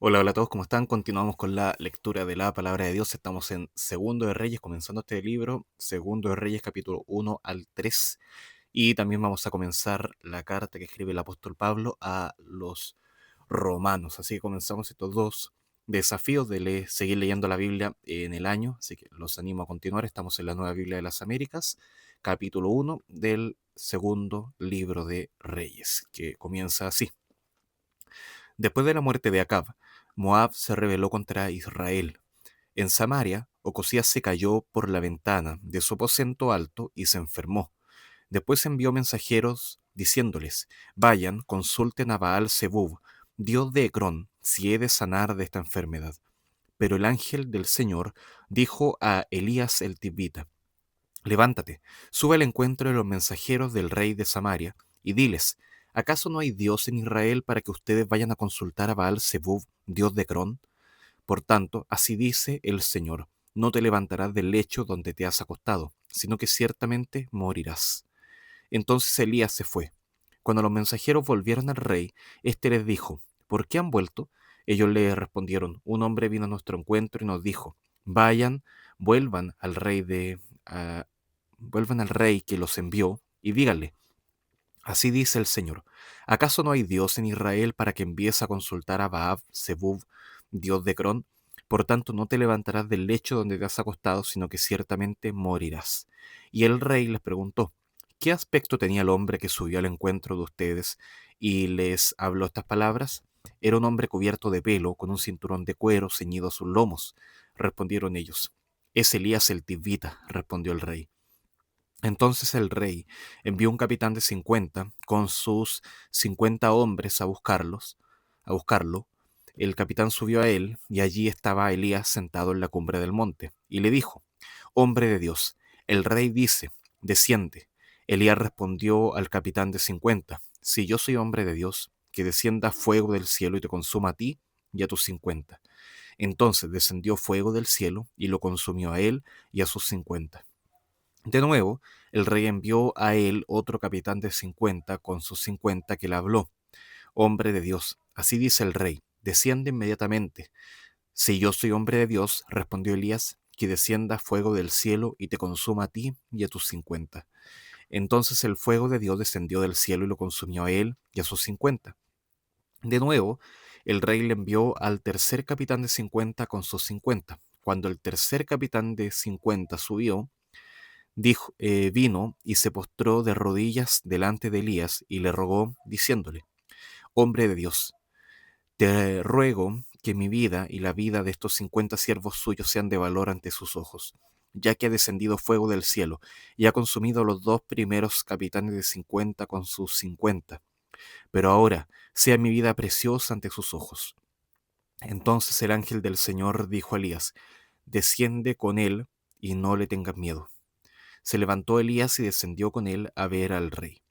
Hola, hola a todos, ¿cómo están? Continuamos con la lectura de la palabra de Dios. Estamos en Segundo de Reyes, comenzando este libro, Segundo de Reyes, capítulo 1 al 3. Y también vamos a comenzar la carta que escribe el apóstol Pablo a los romanos. Así que comenzamos estos dos desafíos de seguir leyendo la Biblia en el año. Así que los animo a continuar. Estamos en la Nueva Biblia de las Américas, capítulo 1 del segundo libro de Reyes, que comienza así. Después de la muerte de Acab, Moab se rebeló contra Israel. En Samaria, Ocosías se cayó por la ventana de su aposento alto y se enfermó. Después envió mensajeros diciéndoles: vayan, consulten a Baal Zebub, dios de Ecrón, si he de sanar de esta enfermedad. Pero el ángel del Señor dijo a Elías el Tibita: levántate, sube al encuentro de los mensajeros del rey de Samaria y diles: ¿acaso no hay Dios en Israel para que ustedes vayan a consultar a Baal Zebub, dios de Ecrón? Por tanto, así dice el Señor: no te levantarás del lecho donde te has acostado, sino que ciertamente morirás. Entonces Elías se fue. Cuando los mensajeros volvieron al rey, éste les dijo: ¿por qué han vuelto? Ellos le respondieron: un hombre vino a nuestro encuentro y nos dijo: vayan, vuelvan al rey a- vuelvan al rey que los envió y díganle: así dice el Señor: ¿acaso no hay Dios en Israel para que envíes a consultar a Baal Zebub, dios de Crón? Por tanto, no te levantarás del lecho donde te has acostado, sino que ciertamente morirás. Y el rey les preguntó: ¿qué aspecto tenía el hombre que subió al encuentro de ustedes y les habló estas palabras? Era un hombre cubierto de pelo, con un cinturón de cuero ceñido a sus lomos. Respondieron ellos: es Elías el Tibita, respondió el rey. Entonces el rey envió un capitán de 50 con sus 50 hombres a buscarlo. El capitán subió a él y allí estaba Elías sentado en la cumbre del monte y le dijo: hombre de Dios, el rey dice: desciende. Elías respondió al capitán de 50: si yo soy hombre de Dios, que descienda fuego del cielo y te consuma a ti y a tus 50. Entonces descendió fuego del cielo y lo consumió a él y a sus 50. De nuevo, el rey envió a él otro capitán de 50 con sus 50 que le habló: hombre de Dios, así dice el rey: desciende inmediatamente. Si yo soy hombre de Dios, respondió Elías, que descienda fuego del cielo y te consuma a ti y a tus 50. Entonces el fuego de Dios descendió del cielo y lo consumió a él y a sus 50. De nuevo, el rey le envió al tercer capitán de 50 con sus 50. Cuando el tercer capitán de 50 subió, vino y se postró de rodillas delante de Elías y le rogó, diciéndole: hombre de Dios, te ruego que mi vida y la vida de estos 50 siervos suyos sean de valor ante sus ojos, ya que ha descendido fuego del cielo y ha consumido a los dos primeros capitanes de 50 con sus 50. Pero ahora sea mi vida preciosa ante sus ojos. Entonces el ángel del Señor dijo a Elías: desciende con él y no le tengas miedo. Se levantó Elías y descendió con él a ver al rey.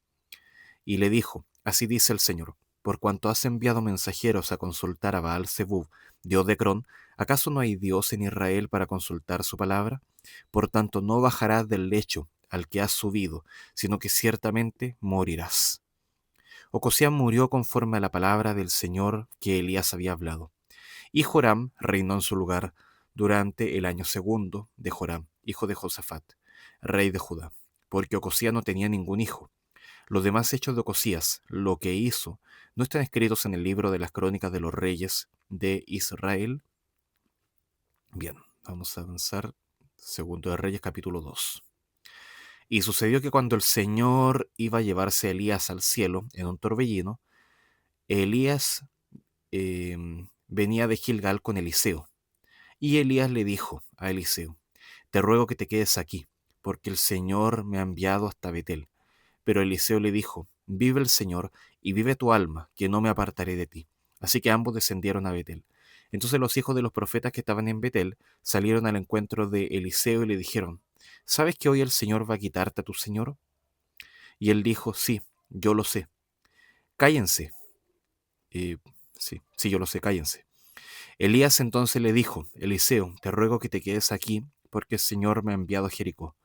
Y le dijo: así dice el Señor: por cuanto has enviado mensajeros a consultar a Baal Zebub, dios de Crón, ¿acaso no hay Dios en Israel para consultar su palabra? Por tanto, no bajarás del lecho al que has subido, sino que ciertamente morirás. Ocosías murió conforme a la palabra del Señor que Elías había hablado. Y Joram reinó en su lugar durante el año segundo de Joram, hijo de Josafat, rey de Judá, porque Ocosías no tenía ningún hijo. Los demás hechos de Ocosías, lo que hizo, no están escritos en el libro de las crónicas de los reyes de Israel. Bien, vamos a avanzar. Segundo de Reyes, capítulo 2. Y sucedió que cuando el Señor iba a llevarse a Elías al cielo en un torbellino, Elías venía de Gilgal con Eliseo. Y Elías le dijo a Eliseo: te ruego que te quedes aquí, porque el Señor me ha enviado hasta Betel. Pero Eliseo le dijo: vive el Señor y vive tu alma, que no me apartaré de ti. Así que ambos descendieron a Betel. Entonces los hijos de los profetas que estaban en Betel salieron al encuentro de Eliseo y le dijeron: ¿sabes que hoy el Señor va a quitarte a tu señor? Y él dijo: sí, yo lo sé. Cállense. Eh, sí, sí, yo lo sé, cállense. Elías entonces le dijo: Eliseo, te ruego que te quedes aquí, porque el Señor me ha enviado a Jericó.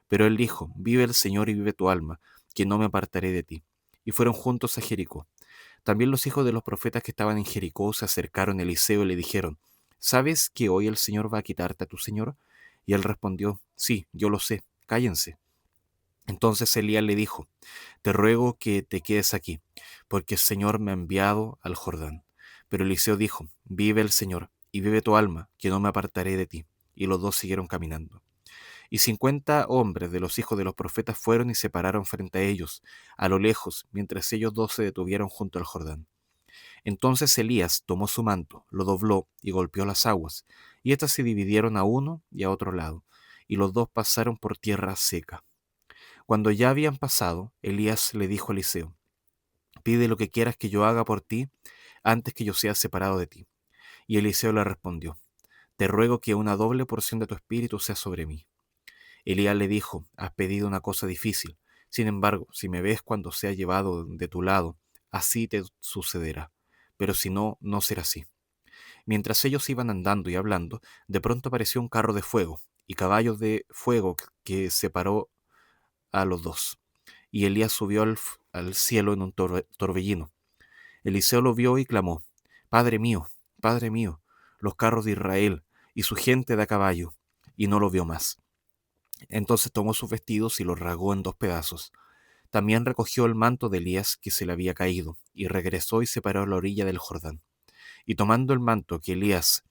Pero él dijo: vive el Señor y vive tu alma, que no me apartaré de ti. Y fueron juntos a Jericó. También los hijos de los profetas que estaban en Jericó se acercaron a Eliseo y le dijeron: ¿Sabes que hoy el Señor va a quitarte a tu señor? Y él respondió: Sí, yo lo sé, cállense. Entonces Elías le dijo: Te ruego que te quedes aquí, porque el Señor me ha enviado al Jordán. Pero Eliseo dijo: Vive el Señor, y vive tu alma, que no me apartaré de ti. Y los dos siguieron caminando. Y 50 hombres de los hijos de los profetas fueron y se pararon frente a ellos, a lo lejos, mientras ellos dos se detuvieron junto al Jordán. Entonces Elías tomó su manto, lo dobló y golpeó las aguas, y éstas se dividieron a uno y a otro lado, y los dos pasaron por tierra seca. Cuando ya habían pasado, Elías le dijo a Eliseo: Pide lo que quieras que yo haga por ti antes que yo sea separado de ti. Y Eliseo le respondió: Te ruego que una doble porción de tu espíritu sea sobre mí. Elías le dijo: Has pedido una cosa difícil. Sin embargo, si me ves cuando sea llevado de tu lado, así te sucederá. Pero si no, no será así. Mientras ellos iban andando y hablando, de pronto apareció un carro de fuego y caballos de fuego que separó a los dos. Y Elías subió al cielo en un torbellino. Eliseo lo vio y clamó: Padre mío, los carros de Israel y su gente de a caballo. Y no lo vio más. Entonces tomó sus vestidos y los rasgó en dos pedazos. También recogió el manto de Elías que se le había caído, y regresó y se paró a la orilla del Jordán. Y tomando el manto que Elías,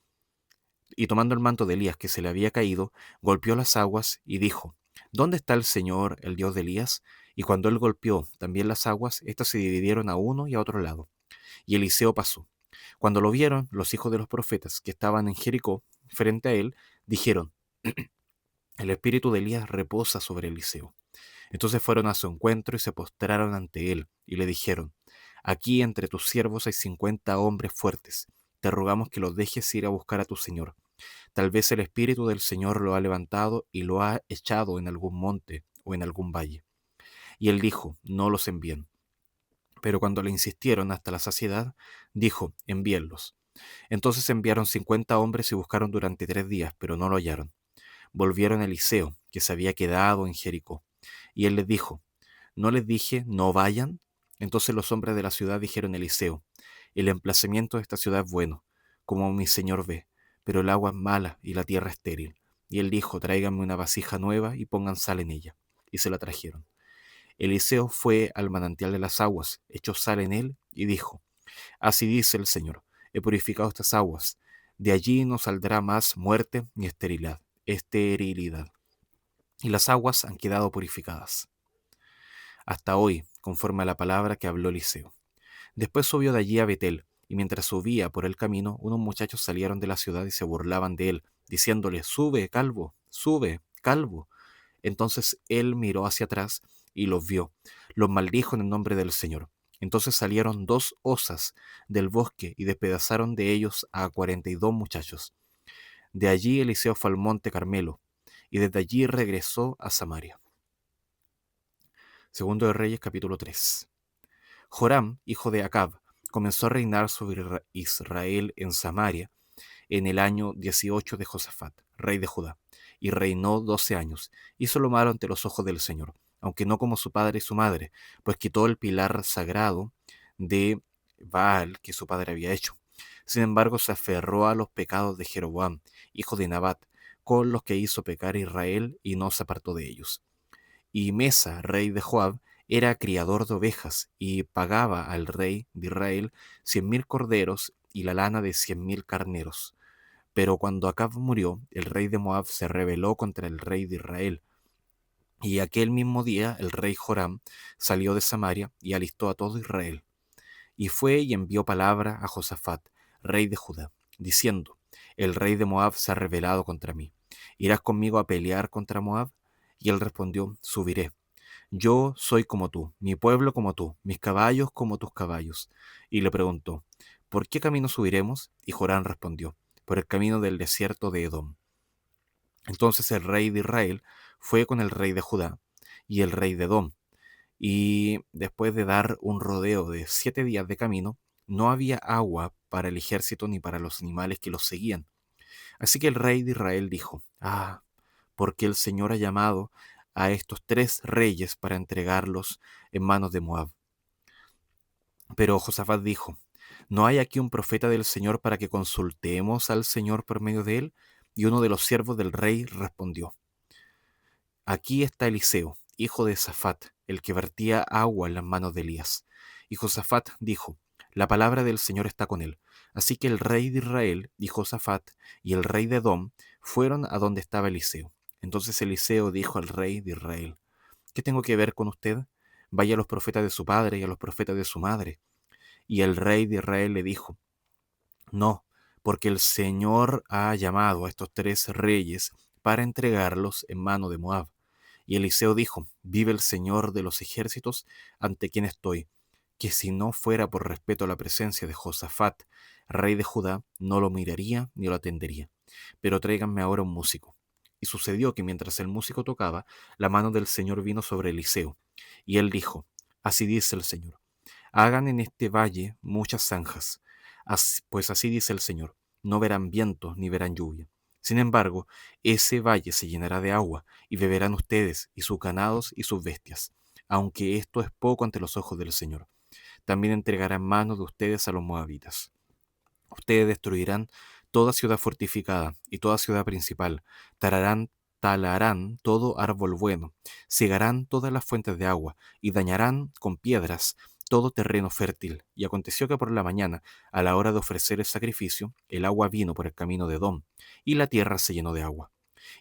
y tomando el manto de Elías que se le había caído, golpeó las aguas y dijo: ¿Dónde está el Señor, el Dios de Elías? Y cuando él golpeó también las aguas, éstas se dividieron a uno y a otro lado. Y Eliseo pasó. Cuando lo vieron, los hijos de los profetas que estaban en Jericó, frente a él, dijeron: El espíritu de Elías reposa sobre Eliseo. Entonces fueron a su encuentro y se postraron ante él, y le dijeron: Aquí entre tus siervos hay 50 hombres fuertes. Te rogamos que los dejes ir a buscar a tu señor. Tal vez el espíritu del Señor lo ha levantado y lo ha echado en algún monte o en algún valle. Y él dijo: No los envíen. Pero cuando le insistieron hasta la saciedad, dijo: Envíenlos. Entonces enviaron 50 hombres y buscaron durante 3 días, pero no lo hallaron. Volvieron a Eliseo, que se había quedado en Jericó. Y él les dijo: ¿No les dije, no vayan? Entonces los hombres de la ciudad dijeron a Eliseo: El emplazamiento de esta ciudad es bueno, como mi señor ve, pero el agua es mala y la tierra estéril. Y él dijo: Tráiganme una vasija nueva y pongan sal en ella. Y se la trajeron. Eliseo fue al manantial de las aguas, echó sal en él y dijo: Así dice el Señor: He purificado estas aguas. De allí no saldrá más muerte ni esterilidad. Y las aguas han quedado purificadas hasta hoy, conforme a la palabra que habló Eliseo. Después subió de allí a Betel, y mientras subía por el camino, unos muchachos salieron de la ciudad y se burlaban de él, diciéndole: Sube, calvo, sube, calvo. Entonces él miró hacia atrás y los vio. Los maldijo en el nombre del Señor. Entonces salieron 2 osas del bosque y despedazaron de ellos a 42 muchachos. De allí Eliseo fue al monte Carmelo, y desde allí regresó a Samaria. Segundo de Reyes, capítulo 3. Joram, hijo de Acab, comenzó a reinar sobre Israel en Samaria en el año 18 de Josafat, rey de Judá, y reinó 12 años. Hizo lo malo ante los ojos del Señor, aunque no como su padre y su madre, pues quitó el pilar sagrado de Baal que su padre había hecho. Sin embargo, se aferró a los pecados de Jeroboam, hijo de Nabat, con los que hizo pecar a Israel, y no se apartó de ellos. Y Mesa, rey de Joab, era criador de ovejas y pagaba al rey de Israel 100.000 corderos y la lana de 100.000 carneros. Pero cuando Acab murió, el rey de Moab se rebeló contra el rey de Israel. Y aquel mismo día el rey Joram salió de Samaria y alistó a todo Israel. Y fue y envió palabra a Josafat, rey de Judá, diciendo: El rey de Moab se ha rebelado contra mí. ¿Irás conmigo a pelear contra Moab? Y él respondió: Subiré. Yo soy como tú, mi pueblo como tú, mis caballos como tus caballos. Y le preguntó: ¿Por qué camino subiremos? Y Joram respondió: Por el camino del desierto de Edom. Entonces el rey de Israel fue con el rey de Judá y el rey de Edom, y después de dar un rodeo de 7 días de camino, no había agua para el ejército ni para los animales que los seguían. Así que el rey de Israel dijo: porque el Señor ha llamado a estos 3 reyes para entregarlos en manos de Moab. Pero Josafat dijo: ¿No hay aquí un profeta del Señor para que consultemos al Señor por medio de él? Y uno de los siervos del rey respondió: Aquí está Eliseo, hijo de Safat, el que vertía agua en las manos de Elías. Y Josafat dijo: La palabra del Señor está con él. Así que el rey de Israel y Josafat y el rey de Edom fueron a donde estaba Eliseo. Entonces Eliseo dijo al rey de Israel: ¿Qué tengo que ver con usted? Vaya a los profetas de su padre y a los profetas de su madre. Y el rey de Israel le dijo: No, porque el Señor ha llamado a estos 3 reyes para entregarlos en mano de Moab. Y Eliseo dijo: Vive el Señor de los ejércitos, ante quien estoy, que si no fuera por respeto a la presencia de Josafat, rey de Judá, no lo miraría ni lo atendería. Pero tráiganme ahora un músico. Y sucedió que mientras el músico tocaba, la mano del Señor vino sobre Eliseo. Y él dijo: Así dice el Señor: Hagan en este valle muchas zanjas, pues así dice el Señor: No verán viento ni verán lluvia. Sin embargo, ese valle se llenará de agua, y beberán ustedes, y sus ganados, y sus bestias, aunque esto es poco ante los ojos del Señor. También entregará en manos de ustedes a los moabitas. Ustedes destruirán toda ciudad fortificada y toda ciudad principal, talarán todo árbol bueno, cegarán todas las fuentes de agua y dañarán con piedras todo terreno fértil. Y aconteció que por la mañana, a la hora de ofrecer el sacrificio, el agua vino por el camino de Edom, y la tierra se llenó de agua.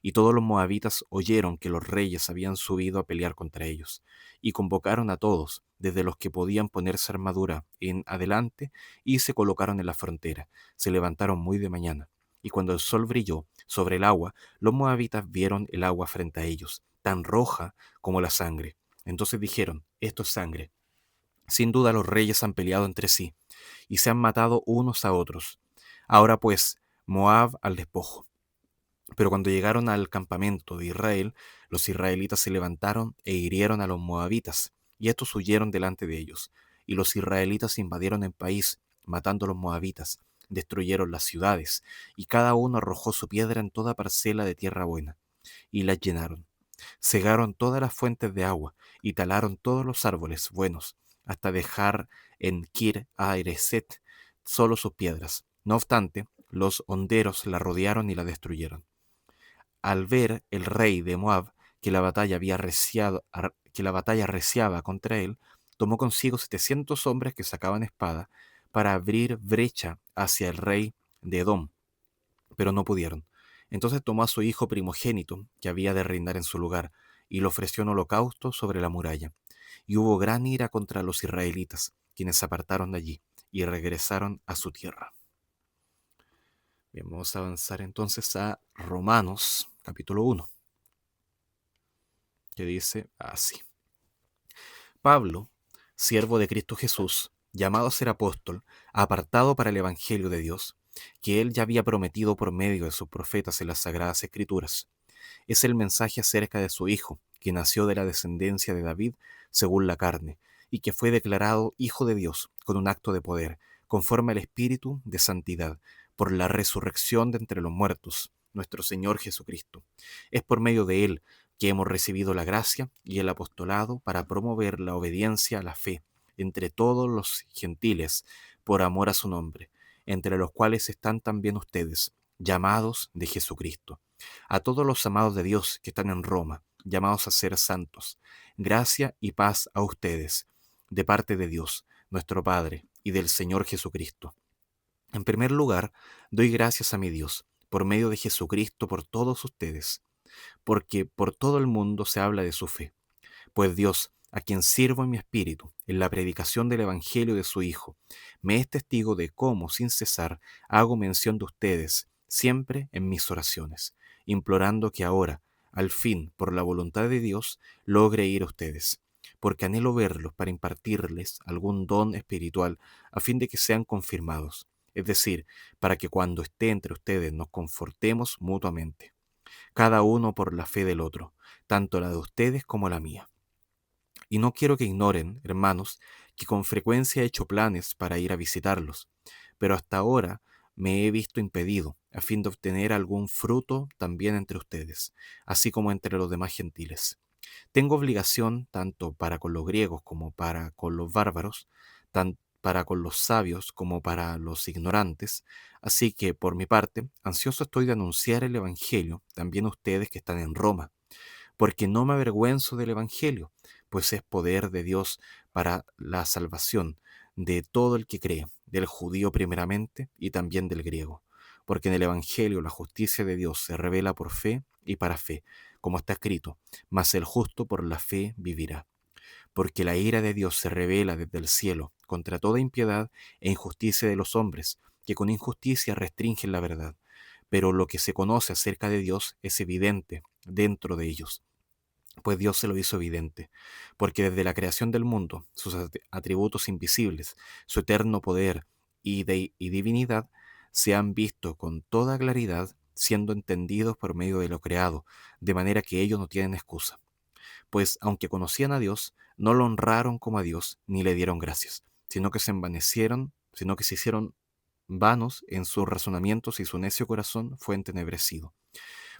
Y todos los moabitas oyeron que los reyes habían subido a pelear contra ellos, y convocaron a todos, desde los que podían ponerse armadura en adelante, y se colocaron en la frontera. Se levantaron muy de mañana, y cuando el sol brilló sobre el agua, los moabitas vieron el agua frente a ellos, tan roja como la sangre. Entonces dijeron: Esto es sangre. Sin duda los reyes han peleado entre sí, y se han matado unos a otros. Ahora pues, Moab al despojo. Pero cuando llegaron al campamento de Israel, los israelitas se levantaron e hirieron a los moabitas, y estos huyeron delante de ellos. Y los israelitas invadieron el país, matando a los moabitas, destruyeron las ciudades, y cada uno arrojó su piedra en toda parcela de tierra buena, y las llenaron. Cegaron todas las fuentes de agua, y talaron todos los árboles buenos, hasta dejar en Kir Areset solo sus piedras. No obstante, los honderos la rodearon y la destruyeron. Al ver el rey de Moab que la batalla arreciaba contra él, tomó consigo 700 hombres que sacaban espada para abrir brecha hacia el rey de Edom, pero no pudieron. Entonces tomó a su hijo primogénito, que había de reinar en su lugar, y lo ofreció en holocausto sobre la muralla. Y hubo gran ira contra los israelitas, quienes se apartaron de allí y regresaron a su tierra. Bien, vamos a avanzar entonces a Romanos capítulo 1, que dice así: Pablo, siervo de Cristo Jesús, llamado a ser apóstol, apartado para el Evangelio de Dios, que él ya había prometido por medio de sus profetas en las Sagradas Escrituras. Es el mensaje acerca de su Hijo, que nació de la descendencia de David según la carne, y que fue declarado Hijo de Dios con un acto de poder, conforme al Espíritu de santidad, por la resurrección de entre los muertos, nuestro Señor Jesucristo. Es por medio de él que hemos recibido la gracia y el apostolado para promover la obediencia a la fe entre todos los gentiles, por amor a su nombre, entre los cuales están también ustedes, llamados de Jesucristo. A todos los amados de Dios que están en Roma, llamados a ser santos, gracia y paz a ustedes, de parte de Dios, nuestro Padre, y del Señor Jesucristo. En primer lugar, doy gracias a mi Dios, por medio de Jesucristo, por todos ustedes, porque por todo el mundo se habla de su fe. Pues Dios, a quien sirvo en mi espíritu, en la predicación del Evangelio de su Hijo, me es testigo de cómo, sin cesar, hago mención de ustedes, siempre en mis oraciones, implorando que ahora, al fin, por la voluntad de Dios, logre ir a ustedes, porque anhelo verlos para impartirles algún don espiritual, a fin de que sean confirmados, es decir, para que cuando esté entre ustedes nos confortemos mutuamente, cada uno por la fe del otro, tanto la de ustedes como la mía. Y no quiero que ignoren, hermanos, que con frecuencia he hecho planes para ir a visitarlos, pero hasta ahora me he visto impedido, a fin de obtener algún fruto también entre ustedes, así como entre los demás gentiles. Tengo obligación tanto para con los griegos como para con los bárbaros, para con los sabios como para los ignorantes. Así que, por mi parte, ansioso estoy de anunciar el Evangelio también a ustedes que están en Roma, porque no me avergüenzo del Evangelio, pues es poder de Dios para la salvación de todo el que cree, del judío primeramente y también del griego. Porque en el Evangelio la justicia de Dios se revela por fe y para fe, como está escrito, mas el justo por la fe vivirá. Porque la ira de Dios se revela desde el cielo contra toda impiedad e injusticia de los hombres, que con injusticia restringen la verdad. Pero lo que se conoce acerca de Dios es evidente dentro de ellos, pues Dios se lo hizo evidente, porque desde la creación del mundo, sus atributos invisibles, su eterno poder y divinidad, se han visto con toda claridad, siendo entendidos por medio de lo creado, de manera que ellos no tienen excusa. Pues aunque conocían a Dios, no lo honraron como a Dios, ni le dieron gracias, sino que se hicieron vanos en sus razonamientos y su necio corazón fue entenebrecido.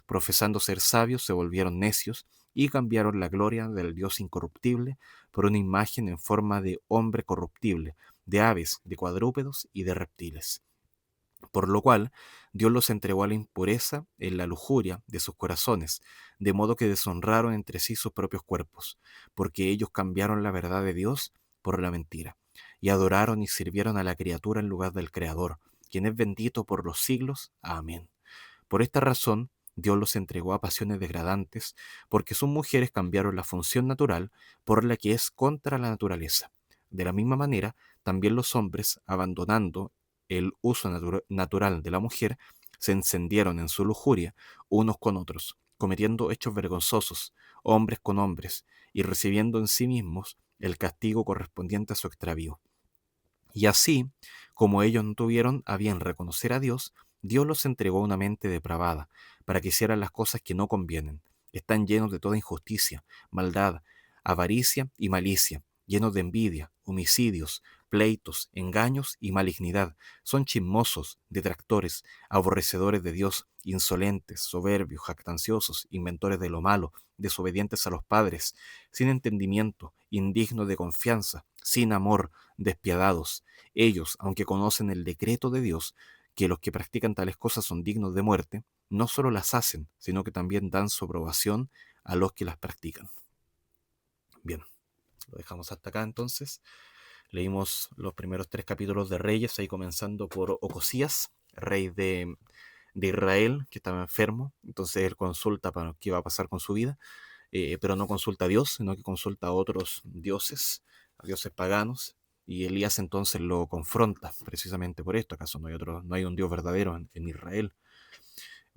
Profesando ser sabios, se volvieron necios y cambiaron la gloria del Dios incorruptible por una imagen en forma de hombre corruptible, de aves, de cuadrúpedos y de reptiles. Por lo cual Dios los entregó a la impureza en la lujuria de sus corazones, de modo que deshonraron entre sí sus propios cuerpos, porque ellos cambiaron la verdad de Dios por la mentira, y adoraron y sirvieron a la criatura en lugar del Creador, quien es bendito por los siglos. Amén. Por esta razón, Dios los entregó a pasiones degradantes, porque sus mujeres cambiaron la función natural por la que es contra la naturaleza. De la misma manera, también los hombres, abandonando el uso natural de la mujer, se encendieron en su lujuria unos con otros, cometiendo hechos vergonzosos, hombres con hombres, y recibiendo en sí mismos el castigo correspondiente a su extravío. Y así, como ellos no tuvieron a bien reconocer a Dios, Dios los entregó a una mente depravada, para que hicieran las cosas que no convienen. Están llenos de toda injusticia, maldad, avaricia y malicia, llenos de envidia, homicidios, pleitos, engaños y malignidad. Son chismosos, detractores, aborrecedores de Dios, insolentes, soberbios, jactanciosos, inventores de lo malo, desobedientes a los padres, sin entendimiento, indignos de confianza, sin amor, despiadados. Ellos, aunque conocen el decreto de Dios, que los que practican tales cosas son dignos de muerte, no solo las hacen, sino que también dan su aprobación a los que las practican. Bien, lo dejamos hasta acá entonces. Leímos los primeros 3 capítulos de Reyes, ahí comenzando por Ocosías, rey de Israel, que estaba enfermo. Entonces él consulta para qué iba a pasar con su vida, pero no consulta a Dios, sino que consulta a otros dioses, a dioses paganos. Y Elías entonces lo confronta precisamente por esto. ¿Acaso no hay un Dios verdadero en Israel?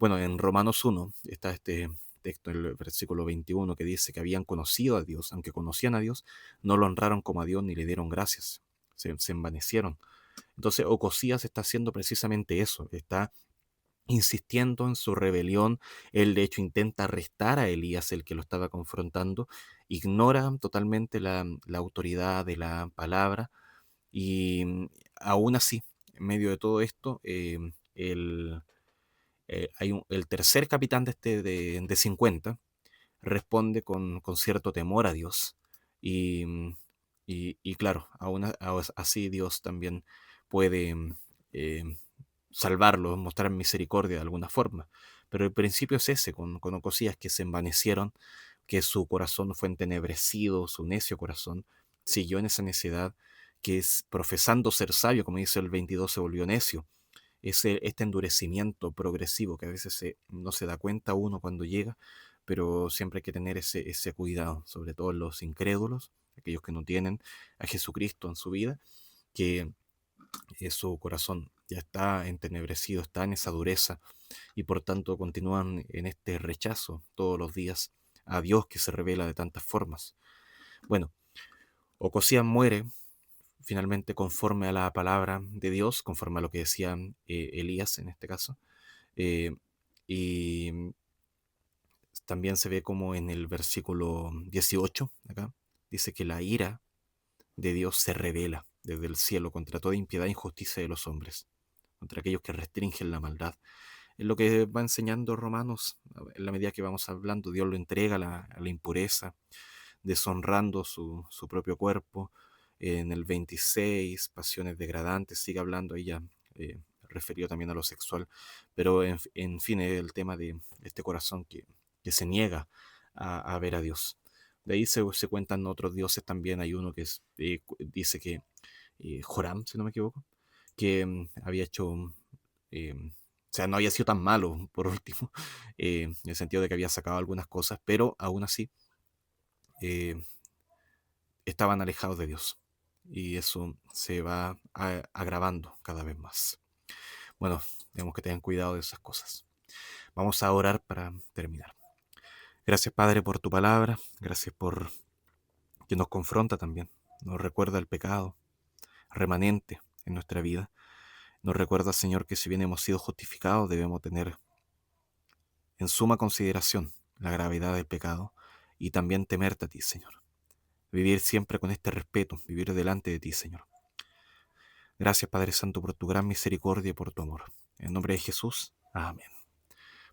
Bueno, en Romanos 1 está este texto, el versículo 21, que dice que habían conocido a Dios, aunque conocían a Dios, no lo honraron como a Dios ni le dieron gracias, se envanecieron. Entonces Ocosías está haciendo precisamente eso, está insistiendo en su rebelión. Él de hecho intenta arrestar a Elías, el que lo estaba confrontando, ignora totalmente la autoridad de la palabra y aún así, en medio de todo esto, el el tercer capitán de 50 responde con cierto temor a Dios. Y, y claro, así Dios también puede eh, salvarlo, mostrar misericordia de alguna forma. Pero el principio es ese, con Ocosías, que se envanecieron, que su corazón fue entenebrecido, su necio corazón siguió en esa necedad, que es profesando ser sabio, como dice el 22, se volvió necio. Este endurecimiento progresivo que a veces no se da cuenta uno cuando llega, pero siempre hay que tener ese cuidado, sobre todo en los incrédulos, aquellos que no tienen a Jesucristo en su vida, que su corazón ya está entenebrecido, está en esa dureza y por tanto continúan en este rechazo todos los días a Dios que se revela de tantas formas. Bueno, Ocosías muere finalmente conforme a la palabra de Dios, conforme a lo que decía Elías en este caso. Eh, y también se ve como en el versículo 18, acá, dice que la ira de Dios se revela desde el cielo contra toda impiedad e injusticia de los hombres, contra aquellos que restringen la maldad. Es lo que va enseñando Romanos, en la medida que vamos hablando, Dios lo entrega a la impureza, deshonrando su propio cuerpo, En el 26, pasiones degradantes, sigue hablando, ahí ya referido también a lo sexual, pero en fin, es el tema de este corazón que se niega a ver a Dios. De ahí se cuentan otros dioses también. Hay uno que dice que Joram, si no me equivoco, que había hecho, o sea, no había sido tan malo, por último, en el sentido de que había sacado algunas cosas, pero aún así eh, estaban alejados de Dios. Y eso se va agravando cada vez más. Bueno, tenemos que tener cuidado de esas cosas. Vamos a orar para terminar. Gracias, Padre, por tu palabra. Gracias por que nos confronta también. Nos recuerda el pecado remanente en nuestra vida. Nos recuerda, Señor, que si bien hemos sido justificados, debemos tener en suma consideración la gravedad del pecado y también temerte a ti, Señor. Vivir siempre con este respeto, vivir delante de ti, Señor. Gracias, Padre Santo, por tu gran misericordia y por tu amor. En nombre de Jesús, amén.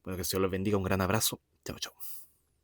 Bueno, que el Señor los bendiga. Un gran abrazo. Chao, chao.